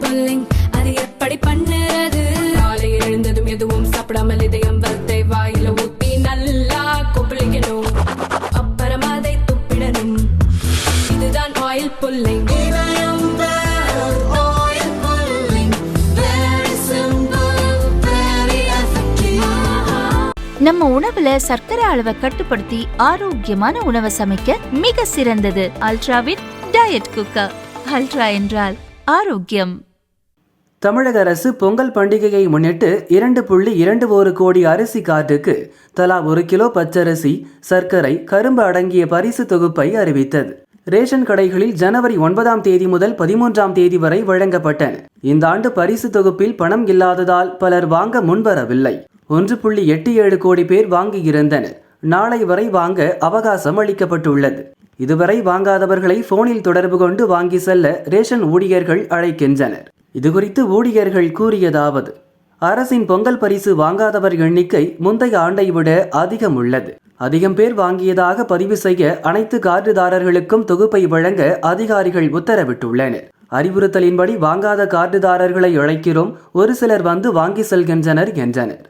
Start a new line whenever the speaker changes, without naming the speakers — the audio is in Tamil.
புல்லிங் அது எப்படி பண்ணுறது? காலையில் எழுந்ததும் எதுவும் சாப்பிடாமல் இதயம் வளத்தை வாயில ஊத்தி நல்லா கொப்பளிக்கணும், அப்புறம் அதை துப்பிடணும். இதுதான் ஆயில் புல்லிங்.
நம்ம உணவுல சர்க்கரை அளவை கட்டுப்படுத்தி ஆரோக்கியமான உணவை சமைக்க மிக சிறந்தது அல்ட்ராவின் டயட் குக்கர். அல்ட்ரா என்றால் ஆரோக்கியம்.
தமிழக அரசு பொங்கல் பண்டிகையை முன்னிட்டு 2.21 கோடி அரிசி கார்டுக்கு தலா 1 கிலோ பச்சரிசி, சர்க்கரை, கரும்பு அடங்கிய பரிசு தொகுப்பை அறிவித்தது. ரேஷன் கடைகளில் ஜனவரி 9ஆம் தேதி முதல் 13ஆம் தேதி வரை வழங்கப்பட்டன. இந்த ஆண்டு பரிசு தொகுப்பில் பணம் இல்லாததால் பலர் வாங்க முன்வரவில்லை. 1.87 கோடி பேர் வாங்கியிருந்தனர். நாளை வரை வாங்க அவகாசம் அளிக்கப்பட்டுள்ளது. இதுவரை வாங்காதவர்களை போனில் தொடர்பு கொண்டு வாங்கி செல்ல ரேஷன் ஊழியர்கள் அழைக்கின்றனர். இதுகுறித்து ஊழியர்கள் கூறியதாவது: அரசின் பொங்கல் பரிசு வாங்காதவர் எண்ணிக்கை முந்தைய ஆண்டை விட அதிகம் உள்ளது. அதிகம் பேர் வாங்கியதாக பதிவு செய்ய அனைத்து கார்டுதாரர்களுக்கும் தொகுப்பை வழங்க அதிகாரிகள் உத்தரவிட்டுள்ளனர். அறிவுறுத்தலின்படி வாங்காத கார்டுதாரர்களை அழைக்கிறோம், ஒரு சிலர் வந்து வாங்கி செல்கின்றனர் என்றனர்.